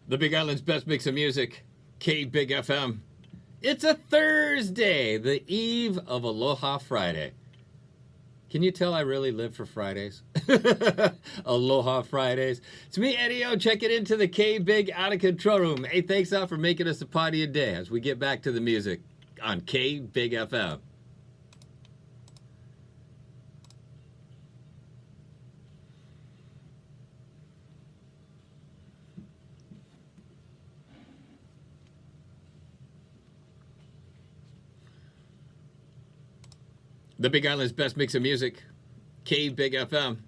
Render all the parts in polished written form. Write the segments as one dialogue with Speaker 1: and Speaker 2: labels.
Speaker 1: The Big Island's best mix of music, K Big FM. It's a Thursday, the eve of Aloha Friday. Can you tell I really live for Fridays? Aloha Fridays. It's me, Eddie O. Check it into the K Big Out of Control Room. Hey, thanks out for making us a party a day as we get back to the music on K Big FM. The Big Island's best mix of music, K Big FM.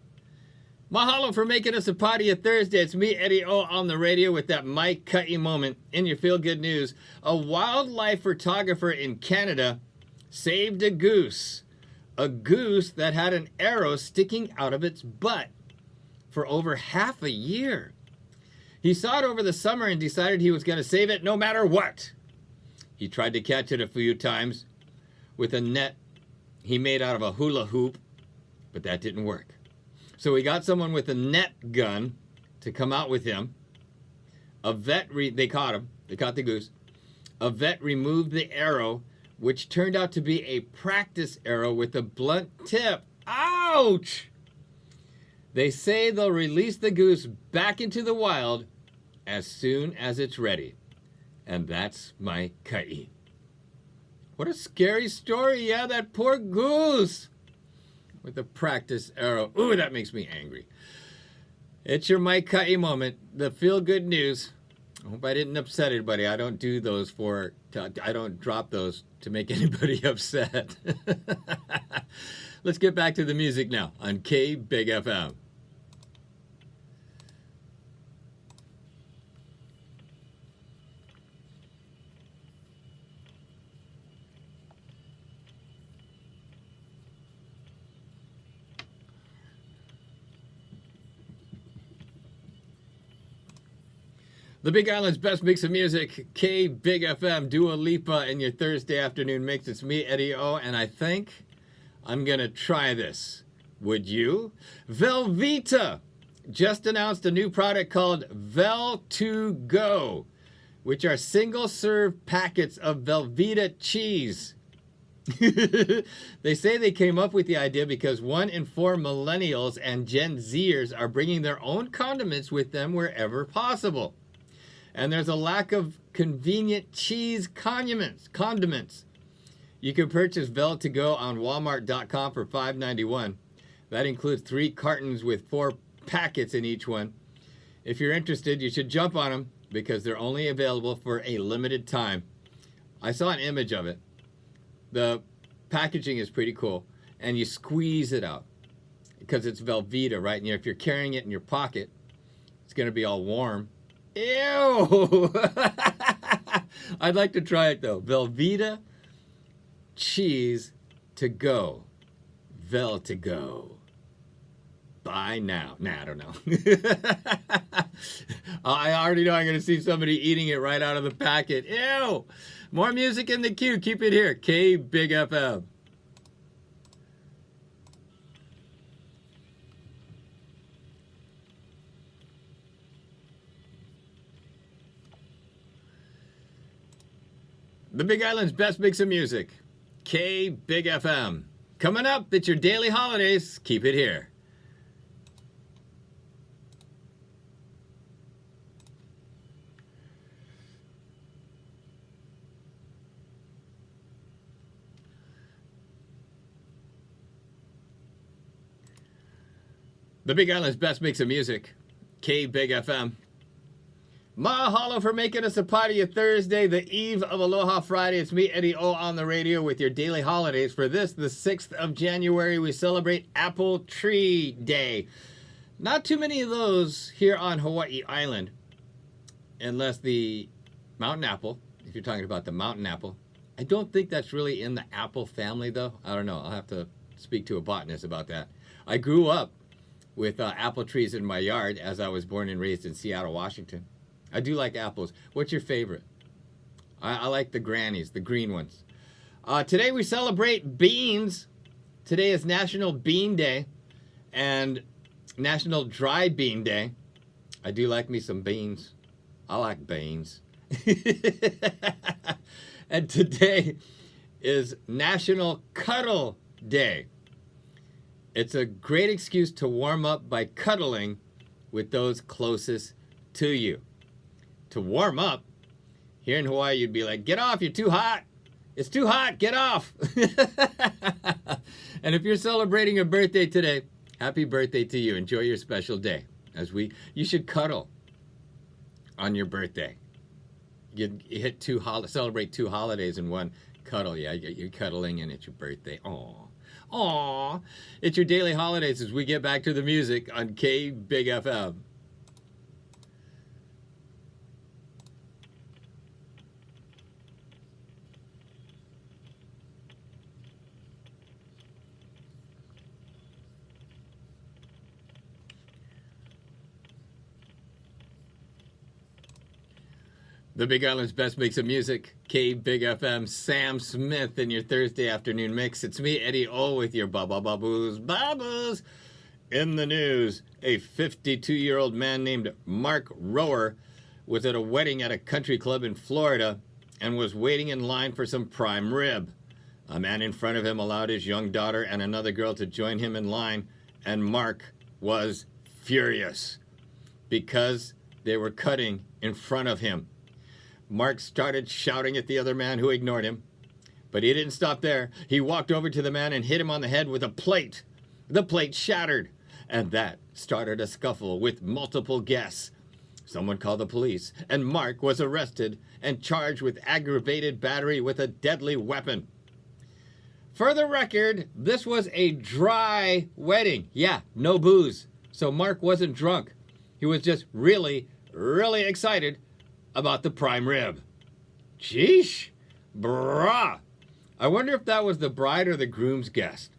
Speaker 1: Mahalo for making us a party a Thursday. It's me, Eddie O, on the radio with that Mike Cutty moment. In your feel-good news, a wildlife photographer in Canada saved a goose that had an arrow sticking out of its butt for over half a year. He saw it over the summer and decided he was going to save it no matter what. He tried to catch it a few times with a net he made out of a hula hoop, but that didn't work. So he got someone with a net gun to come out with him. They caught him. They caught the goose. A vet removed the arrow, which turned out to be a practice arrow with a blunt tip. Ouch! They say they'll release the goose back into the wild as soon as it's ready. And that's my Kai. What a scary story. Yeah, that poor goose with the practice arrow. Ooh, that makes me angry. It's your Mike Cutty moment. The feel-good news. I hope I didn't upset anybody. I don't do those I don't drop those to make anybody upset. Let's get back to the music now on K Big FM. The Big Island's best mix of music, K Big FM, Dua Lipa in your Thursday afternoon mix. It's me, Eddie O, and I think I'm going to try this. Would you? Velveeta just announced a new product called Vel2Go, which are single-serve packets of Velveeta cheese. They say they came up with the idea because 1 in 4 millennials and Gen Zers are bringing their own condiments with them wherever possible. And there's a lack of convenient cheese condiments. You can purchase Vel2Go on Walmart.com for $5.91. That includes 3 cartons with 4 packets in each one. If you're interested, you should jump on them because they're only available for a limited time. I saw an image of it. The packaging is pretty cool, and you squeeze it out because it's Velveeta, right? And if you're carrying it in your pocket, it's going to be all warm. Ew! I'd like to try it though. Velveeta cheese to go. Vel2Go. Buy now. Nah, I don't know. I already know I'm going to see somebody eating it right out of the packet. Ew! More music in the queue. Keep it here. K Big FM. The Big Island's best mix of music, K Big FM. Coming up, it's your daily holidays. Keep it here. The Big Island's best mix of music, K Big FM. Mahalo for making us a party a Thursday, the eve of Aloha Friday. It's me, Eddie O, on the radio with your daily holidays. For this, the 6th of January, we celebrate Apple Tree Day. Not too many of those here on Hawaii Island, unless the mountain apple, if you're talking about the mountain apple. I don't think that's really in the apple family, though. I don't know. I'll have to speak to a botanist about that. I grew up with apple trees in my yard as I was born and raised in Seattle, Washington. I do like apples. What's your favorite? I like the grannies, the green ones. Today we celebrate beans. Today is National Bean Day and National Dry Bean Day. I do like me some beans. I like beans. And today is National Cuddle Day. It's a great excuse to warm up by cuddling with those closest to you. To warm up, here in Hawaii, you'd be like, get off, you're too hot. It's too hot, get off. And if you're celebrating a birthday today, happy birthday to you. Enjoy your special day. You should cuddle on your birthday. You hit celebrate two holidays in one cuddle. Yeah, you're cuddling and it's your birthday. Aw. It's your daily holidays as we get back to the music on K Big FM. The Big Island's best mix of music, K Big FM, Sam Smith in your Thursday afternoon mix. It's me, Eddie O, with your Babas. In the news, a 52-year-old man named Mark Rower was at a wedding at a country club in Florida and was waiting in line for some prime rib. A man in front of him allowed his young daughter and another girl to join him in line, and Mark was furious because they were cutting in front of him. Mark started shouting at the other man, who ignored him. But he didn't stop there. He walked over to the man and hit him on the head with a plate. The plate shattered, and that started a scuffle with multiple guests. Someone called the police, and Mark was arrested and charged with aggravated battery with a deadly weapon. For the record, this was a dry wedding. Yeah, no booze. So Mark wasn't drunk. He was just really, really excited about the prime rib. Sheesh. Brah. I wonder if that was the bride or the groom's guest.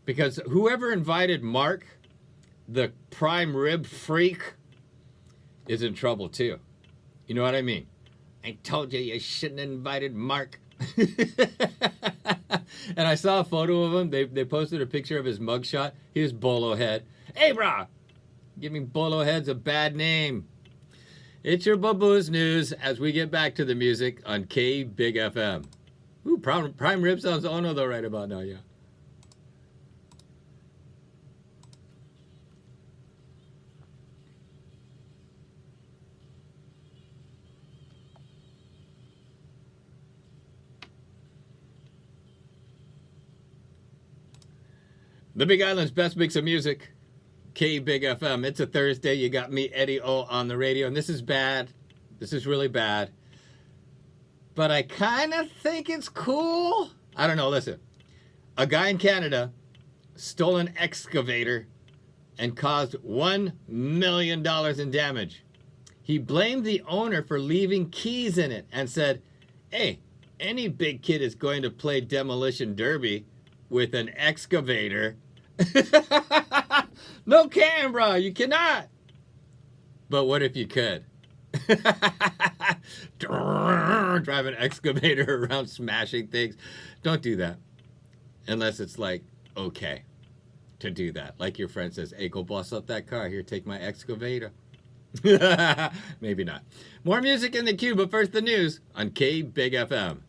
Speaker 1: Because whoever invited Mark, the prime rib freak, is in trouble too. You know what I mean? I told you shouldn't have invited Mark. And I saw a photo of him. They posted a picture of his mugshot. He was bolo head. Hey, brah. Giving bolo heads a bad name. It's your Baboos News as we get back to the music on K Big FM. Ooh, prime rib sounds ono though right about now, yeah. The Big Island's best mix of music. K Big FM. It's a Thursday. You got me, Eddie O, on the radio. And this is bad. This is really bad. But I kind of think it's cool. I don't know. Listen. A guy in Canada stole an excavator and caused $1 million in damage. He blamed the owner for leaving keys in it and said, hey, any big kid is going to play demolition derby with an excavator. No can, bro. You cannot. But what if you could? Drive an excavator around smashing things. Don't do that. Unless it's like, okay to do that. Like your friend says, hey, go boss up that car. Here, take my excavator. Maybe not. More music in the queue, but first the news on K Big FM.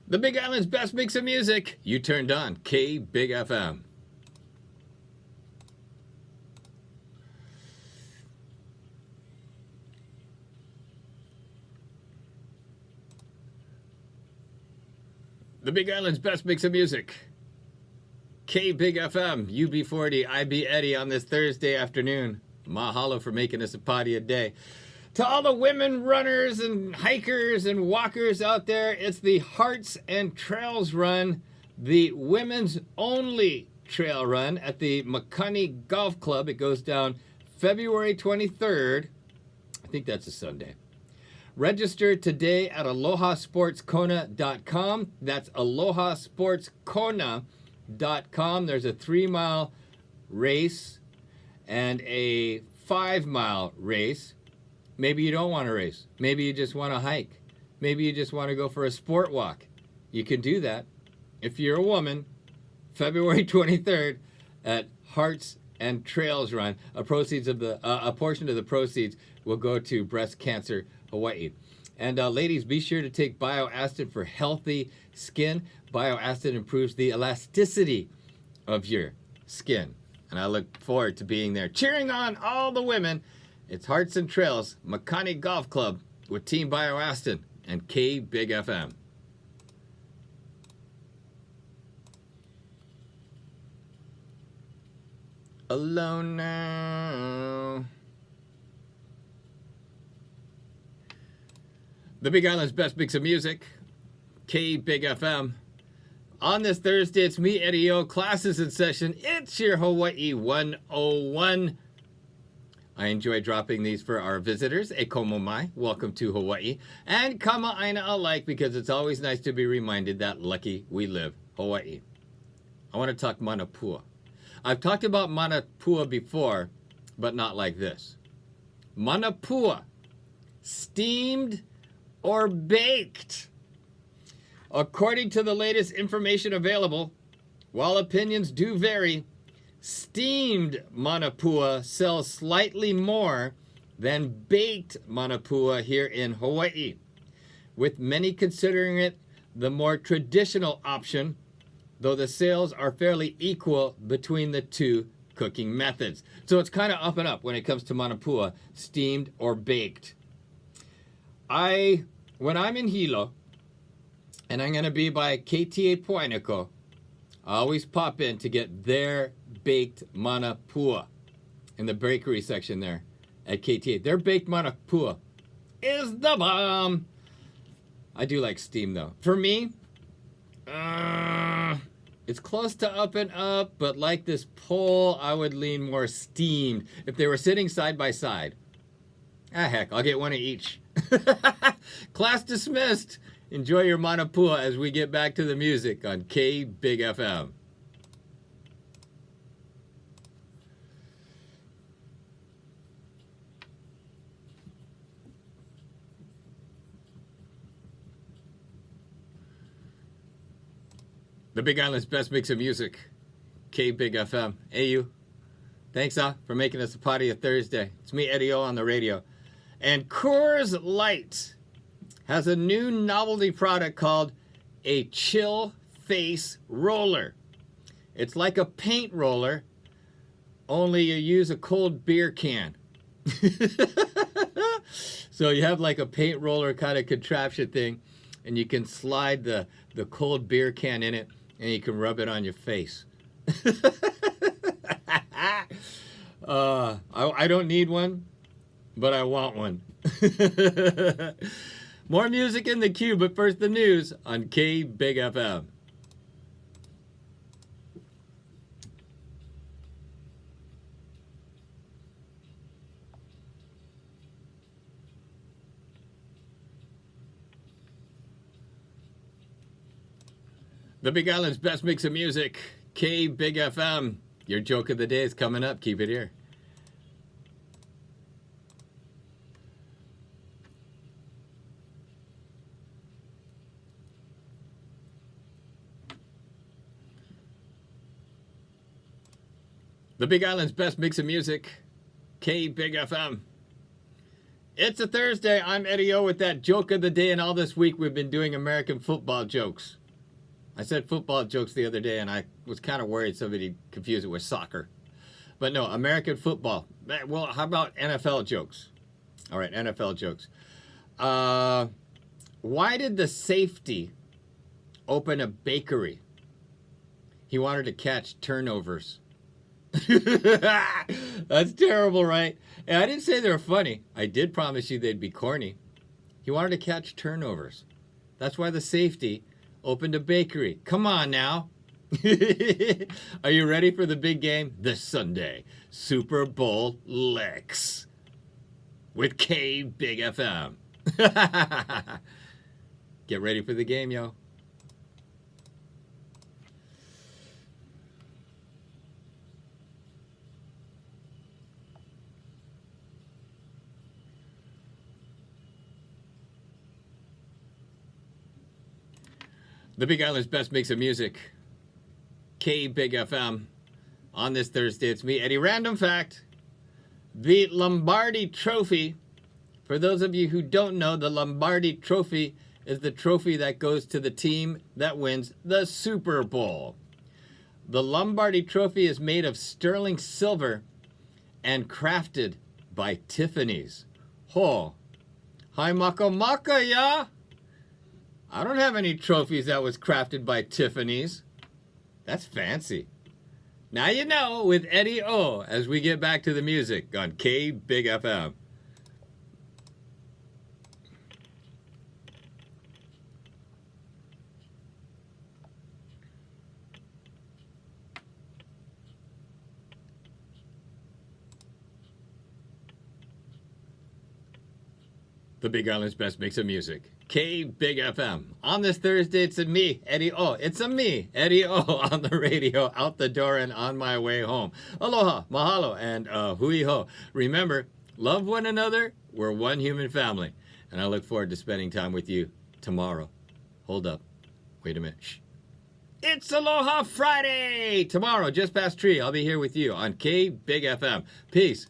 Speaker 1: The Big Island's best mix of music. You turned on K Big FM. The Big Island's best mix of music. K Big FM, UB40, IB Eddie on this Thursday afternoon. Mahalo for making us a party a day. To all the women runners and hikers and walkers out there, it's the Hearts and Trails Run, the women's only trail run at the Makani Golf Club. It goes down February 23rd. I think that's a Sunday. Register today at alohasportskona.com. That's alohasportskona.com. There's a 3-mile race and a 5-mile race. Maybe you don't want to race. Maybe you just want to hike. Maybe you just want to go for a sport walk. You can do that. If you're a woman, February 23rd at Hearts and Trails Run, a portion of the proceeds will go to Breast Cancer Hawaii. And ladies, be sure to take BioAstin for healthy skin. BioAstin improves the elasticity of your skin. And I look forward to being there, cheering on all the women. It's Hearts and Trails, Makani Golf Club with Team BioAstin and K Big FM. Alone now. The Big Island's best mix of music, K Big FM. On this Thursday, it's me, Eddie O. Classes in session. It's your Hawaii 101. I enjoy dropping these for our visitors. E komo mai, welcome to Hawaii. And kama aina alike, because it's always nice to be reminded that lucky we live Hawaii. I want to talk Manapua. I've talked about Manapua before, but not like this. Manapua, steamed or baked. According to the latest information available, while opinions do vary, steamed Manapua sells slightly more than baked Manapua here in Hawaii, with many considering it the more traditional option, though the sales are fairly equal between the two cooking methods. So it's kind of up and up when it comes to Manapua, steamed or baked. When I'm in Hilo, and I'm going to be by KTA Poainiko, I always pop in to get their baked Manapua in the bakery section there at KTA. Their baked Manapua is the bomb. I do like steam, though. For me, it's close to up and up, but like this poll, I would lean more steamed if they were sitting side by side. Heck, I'll get one of each. Class dismissed. Enjoy your Manapua as we get back to the music on K Big FM. The Big Island's best mix of music, K Big FM. Hey you, thanks for making us a party of Thursday. It's me, Eddie O, on the radio. And Coors Light has a new novelty product called a Chill Face Roller. It's like a paint roller, only you use a cold beer can. So you have like a paint roller kind of contraption thing, and you can slide the cold beer can in it, and you can rub it on your face. I don't need one, but I want one. More music in the queue, but first the news on K Big FM. The Big Island's best mix of music, K Big FM. Your joke of the day is coming up. Keep it here. The Big Island's best mix of music, K Big FM. It's a Thursday. I'm Eddie O with that joke of the day, and all this week we've been doing American football jokes. I said football jokes the other day, and I was kind of worried somebody confused it with soccer. But no, American football. Well, how about NFL jokes? All right, NFL jokes. Why did the safety open a bakery? He wanted to catch turnovers. That's terrible, right? And I didn't say they were funny. I did promise you they'd be corny. He wanted to catch turnovers. That's why the safety opened a bakery. Come on now. Are you ready for the big game this Sunday? Super Bowl Lex with K Big FM. Get ready for the game, yo. The Big Island's best mix of music. K Big FM. On this Thursday, it's me, Eddie. Random fact. The Lombardi Trophy. For those of you who don't know, the Lombardi Trophy is the trophy that goes to the team that wins the Super Bowl. The Lombardi Trophy is made of sterling silver and crafted by Tiffany's. Ho. Hi, maka maka, ya. I don't have any trophies that was crafted by Tiffany's. That's fancy. Now you know with Eddie O as we get back to the music on K Big FM. The Big Island's best mix of music. K Big FM. On this Thursday, it's a me, Eddie O. It's a me, Eddie O, on the radio, out the door, and on my way home. Aloha, mahalo, and hui ho. Remember, love one another. We're one human family. And I look forward to spending time with you tomorrow. Hold up. Wait a minute. Shh. It's Aloha Friday! Tomorrow, just past 3, I'll be here with you on K Big FM. Peace.